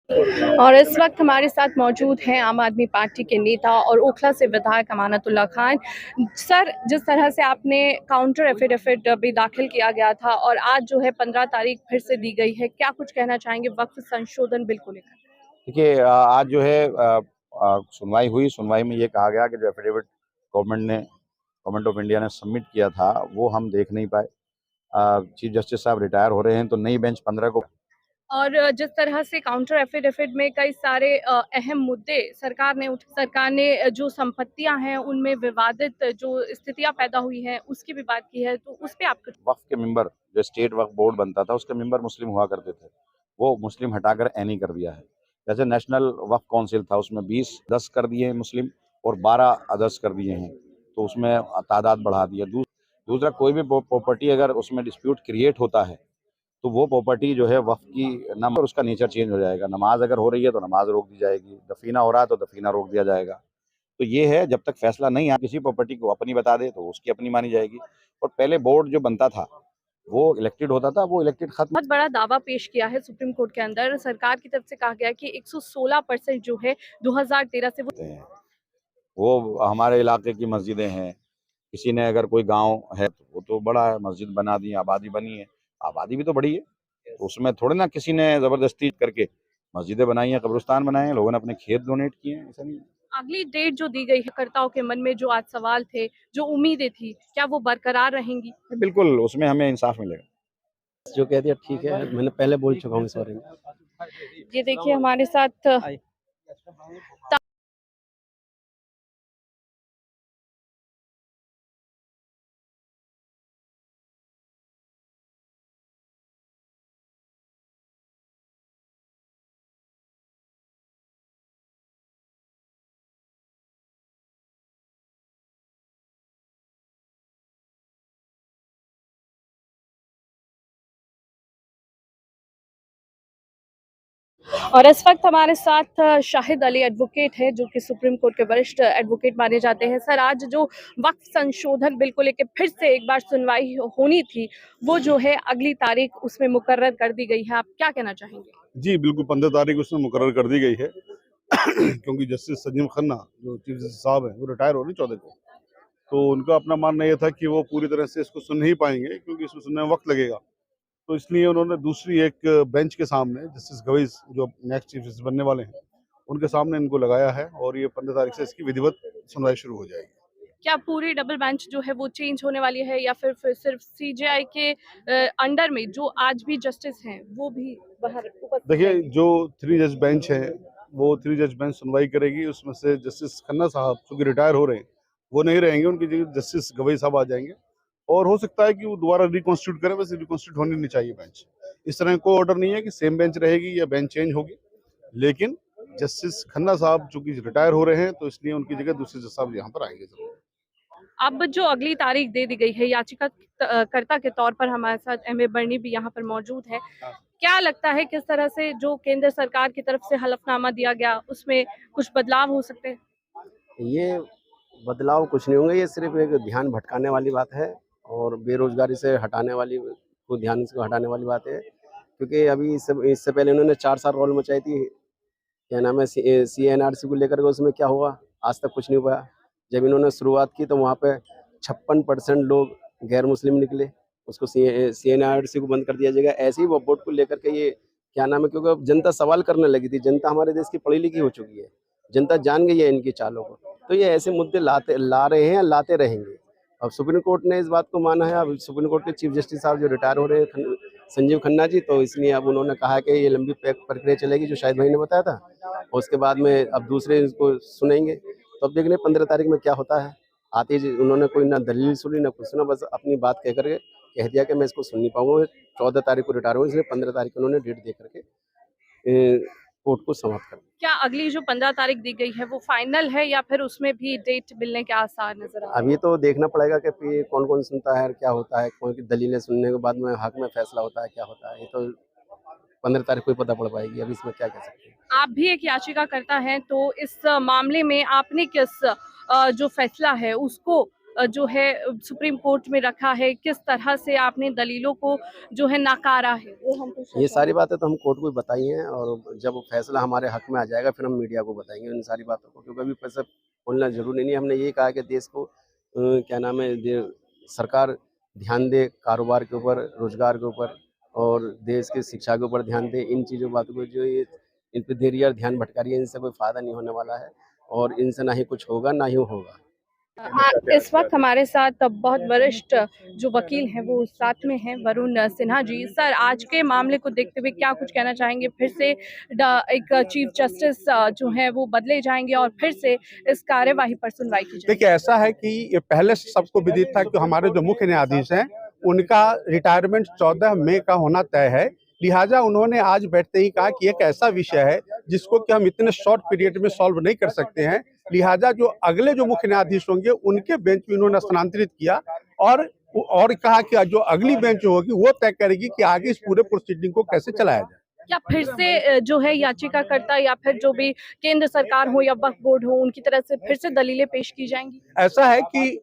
और इस वक्त हमारे साथ मौजूद हैं आम आदमी पार्टी के नेता और ओखला से विधायक अमानतुल्लाह खान। सर, जिस तरह से आपने काउंटर एफिडेविट भी दाखिल किया गया था और आज जो है 15 तारीख फिर से दी गई है, क्या कुछ कहना चाहेंगे वक्फ संशोधन बिल को लेकर? देखिए, आज जो है सुनवाई हुई। सुनवाई में ये कहा गया कि जो एफिडेविट गवर्नमेंट ऑफ इंडिया ने सबमिट किया था वो हम देख नहीं पाए। चीफ जस्टिस साहब रिटायर हो रहे हैं तो नई बेंच 15 को। और जिस तरह से काउंटर एफिडेविट में कई सारे अहम मुद्दे सरकार ने जो संपत्तियां हैं उनमें विवादित जो स्थितियां पैदा हुई हैं उसकी भी बात की है, तो उस पे आप वक्फ के मेंबर, जो स्टेट वक्फ बोर्ड बनता था उसके मेंबर मुस्लिम हुआ करते थे, वो मुस्लिम हटाकर एनी कर दिया है। जैसे नेशनल वक्फ काउंसिल था उसमें 10 कर दिए हैं मुस्लिम और 12 अदर्स कर दिए हैं, तो उसमें तादाद बढ़ा दी है। दूसरा, कोई भी प्रॉपर्टी अगर उसमें डिस्प्यूट क्रिएट होता है तो वो प्रॉपर्टी जो है वक्फ की नंबर, उसका नेचर चेंज हो जाएगा। नमाज अगर हो रही है तो नमाज रोक दी जाएगी, दफीना हो रहा है तो दफीना रोक दिया जाएगा। तो ये है, जब तक फैसला नहीं आया किसी प्रॉपर्टी को अपनी बता दे तो उसकी अपनी मानी जाएगी। और पहले बोर्ड जो बनता था वो इलेक्टेड होता था, वो इलेक्टेड खत्म। बहुत बड़ा दावा पेश किया है सुप्रीम कोर्ट के अंदर। सरकार की तरफ से कहा गया कि 116% जो है 2013 से वो हमारे इलाके की मस्जिदें हैं। किसी ने अगर कोई गांव है तो वो तो बड़ा है, मस्जिद बना दी, आबादी बनी है, आबादी भी तो बड़ी है, तो उसमें थोड़े ना किसी ने जबरदस्ती करके मस्जिदें बनाई हैं, कब्रिस्तान बनाए हैं, लोगों ने अपने खेत डोनेट किए हैं, ऐसा नहीं है। अगली डेट जो दी गई है, कर्ताओं के मन में जो आज सवाल थे, जो उम्मीदें थी, क्या वो बरकरार रहेंगी? बिल्कुल, उसमें हमें इंसाफ मिलेगा। जो कह दिया ठीक है, मैंने पहले बोल चुका हूँ इस बारे में। ये देखिए हमारे साथ और इस वक्त हमारे साथ शाहिद अली एडवोकेट है, जो कि सुप्रीम कोर्ट के वरिष्ठ एडवोकेट माने जाते हैं। सर, आज जो वक्फ संशोधन बिल को लेकर फिर से एक बार सुनवाई होनी थी, वो जो है अगली तारीख उसमें मुकर्रर कर दी गई है, आप क्या कहना चाहेंगे? जी बिल्कुल, 15 तारीख उसमें मुकर्रर कर दी गई है क्योंकि जस्टिस संजीव खन्ना जो चीफ जस्टिस साहब हैं वो रिटायर हो रहे 14 को, तो उनका अपना मानना यह था कि वो पूरी तरह से इसको सुन नहीं पाएंगे क्योंकि इसमें सुनने में वक्त लगेगा। तो इसलिए उन्होंने दूसरी एक बेंच के सामने जस्टिस गवई जो नेक्स्ट चीफ जस्टिस बनने वाले हैं उनके सामने इनको लगाया है और ये 15 तारीख से इसकी विधिवत सुनवाई शुरू हो जाएगी। क्या पूरी डबल बेंच जो है वो चेंज होने वाली है, या फिर सिर्फ सीजेआई के अंडर में जो आज भी जस्टिस हैं वो भी बाहर उपस्थित देखिए, रहेंगे? जो 3 जज बेंच है वो 3 जज बेंच सुनवाई करेगी। उसमें से जस्टिस खन्ना साहब चूंकि रिटायर हो रहे हैं वो नहीं रहेंगे, उनकी जगह जस्टिस गवई साहब आ जाएंगे और हो सकता है कि वो दोबारा रिकॉन्स्टिट्यूट करें। वैसे रिकॉन्स्टिट्यूट होनी नहीं चाहिए बेंच। इस तरह कोई ऑर्डर नहीं है कि सेम बेंच रहेगी या बेंच चेंज होगी, लेकिन जस्टिस खन्ना साहब चूंकि रिटायर हो रहे हैं तो इसलिए उनकी जगह दूसरे जज साहब यहाँ पर आएंगे जरूर। अब जो अगली तारीख दे दी गई है, याचिका कर्ता के तौर पर हमारे साथ एमए बर्नी भी यहाँ पर मौजूद है। क्या लगता है किस तरह से जो केंद्र सरकार की तरफ से हलफनामा दिया गया उसमें कुछ बदलाव हो सकते हैं? ये बदलाव कुछ नहीं होंगे, ये सिर्फ एक ध्यान भटकाने वाली बात है और बेरोजगारी से हटाने वाली को ध्यान से हटाने वाली बात है। क्योंकि अभी इससे पहले इन्होंने 4 साल रॉल मचाई थी, क्या नाम है, CNRC को लेकर के, उसमें क्या हुआ? आज तक कुछ नहीं हुआ। जब इन्होंने शुरुआत की तो वहाँ पे 56% लोग गैर मुस्लिम निकले, उसको CNRC को बंद कर दिया जाएगा। ऐसे ही वक्फ को लेकर के ये क्या नाम है, क्योंकि अब जनता सवाल करने लगी थी। जनता हमारे देश की पढ़ी लिखी हो चुकी है, जनता जान गई है इनकी चालों को, तो ये ऐसे मुद्दे ला रहे हैं, लाते रहेंगे। अब सुप्रीम कोर्ट ने इस बात को माना है। अब सुप्रीम कोर्ट के चीफ जस्टिस साहब जो रिटायर हो रहे हैं, संजीव खन्ना जी, तो इसलिए अब उन्होंने कहा कि ये लंबी प्रक्रिया चलेगी, जो शाहिद भाई ने बताया था, और उसके बाद में अब दूसरे इसको सुनेंगे। तो अब देखने 15 तारीख में क्या होता है। आते ही उन्होंने कोई ना दलील सुनी ना कुछ सुना, बस अपनी बात कह करके कह दिया कि मैं इसको सुन नहीं पाऊंगा। 14 तारीख को रिटायर हुआ, इसलिए 15 तारीख को उन्होंने डेट दे करके कोर्ट को समाप्त कर दिया। क्या अगली जो 15 तारीख दी गई है वो फाइनल है, या फिर उसमें भी डेट मिलने के आसार नजर आ रहे हैं? अभी तो देखना पड़ेगा कि फिर कौन कौन सुनता है और क्या होता है, कौन की दलीलें सुनने के बाद में हक में फैसला होता है, क्या होता है, ये तो 15 तारीख को ही पता पड़ पाएगी। अभी इसमें क्या कह सकते हैं। आप भी एक याचिका करता है, तो इस मामले में आपने किस जो फैसला है उसको जो है सुप्रीम कोर्ट में रखा है, किस तरह से आपने दलीलों को जो है नकारा है, वो हम पूछना ये सारी चाहेंगे। बातें तो हम कोर्ट को भी बताई हैं, और जब वो फैसला हमारे हक में आ जाएगा फिर हम मीडिया को बताएंगे इन सारी बातों को, क्योंकि अभी पैसा बोलना जरूरी नहीं है। हमने ये कहा कि देश को क्या नाम है, सरकार ध्यान दे कारोबार के ऊपर, रोजगार के ऊपर, और देश की शिक्षा के ऊपर ध्यान दे। इन चीज़ों बातों को जो ये इन पे देरी और ध्यान भटका रही है, इनसे कोई फायदा नहीं होने वाला है, और इनसे ना ही कुछ होगा ना ही होगा। इस वक्त हमारे साथ बहुत वरिष्ठ जो वकील हैं वो साथ में हैं, वरुण सिन्हा जी। सर, आज के मामले को देखते हुए क्या कुछ कहना चाहेंगे? फिर से एक चीफ जस्टिस जो है वो बदले जाएंगे और फिर से इस कार्यवाही पर सुनवाई की जाएगी? देखिए, ऐसा है कि ये पहले से सबको विदित था कि हमारे जो मुख्य न्यायाधीश हैं उनका रिटायरमेंट 14 मई का होना तय है। लिहाजा उन्होंने आज बैठते ही कहा कि एक ऐसा विषय है जिसको कि हम इतने शॉर्ट पीरियड में सॉल्व नहीं कर सकते हैं, लिहाजा जो अगले जो मुख्य न्यायाधीश होंगे उनके बेंच में इन्होंने स्थानांतरित किया, और कहा कि जो अगली बेंच होगी वो तय करेगी कि आगे इस पूरे प्रोसीडिंग को कैसे चलाया जाए। क्या फिर से जो है याचिकाकर्ता या फिर जो भी केंद्र सरकार हो या वक्फ बोर्ड हो, उनकी तरफ से फिर से दलीलें पेश की जाएंगी? ऐसा है कि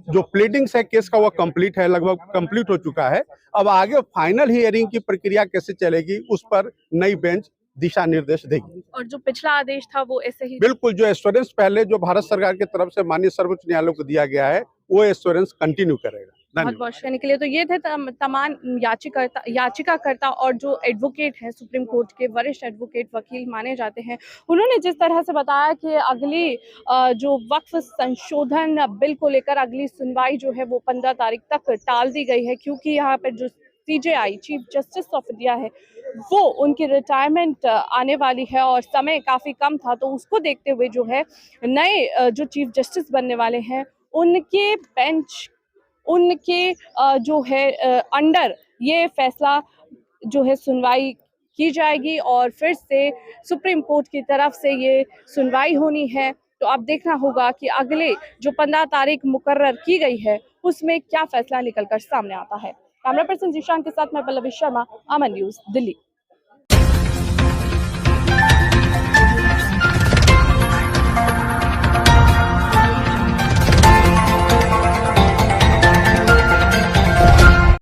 जो प्लीडिंग्स है केस का वो कंप्लीट है, लगभग कंप्लीट हो चुका है। अब आगे फाइनल हियरिंग की प्रक्रिया कैसे चलेगी उस पर नई बेंच दिशा निर्देश देगी। और जो पिछला आदेश था वो ऐसे ही बिल्कुल, जो एश्योरेंस पहले जो भारत सरकार की तरफ से माननीय सर्वोच्च न्यायालय को दिया गया है वो एश्योरेंस कंटिन्यू करेगा। बहुत बहुत कहने के लिए। तो ये थे तमाम याचिकाकर्ता और जो एडवोकेट हैं, सुप्रीम कोर्ट के वरिष्ठ एडवोकेट वकील माने जाते हैं, उन्होंने जिस तरह से बताया कि अगली जो वक्फ संशोधन बिल को लेकर अगली सुनवाई जो है वो 15 तारीख तक टाल दी गई है, क्योंकि यहाँ पर जो CJI chief justice of India है वो उनकी रिटायरमेंट आने वाली है और समय काफ़ी कम था, तो उसको देखते हुए जो है नए जो चीफ जस्टिस बनने वाले हैं उनके बेंच, उनके जो है अंडर ये फैसला जो है सुनवाई की जाएगी और फिर से सुप्रीम कोर्ट की तरफ से ये सुनवाई होनी है। तो अब देखना होगा कि अगले जो 15 तारीख मुकर्रर की गई है उसमें क्या फैसला निकलकर सामने आता है। कैमरा पर्सन जीशान के साथ मैं पल्लवी शर्मा, अमन न्यूज़, दिल्ली।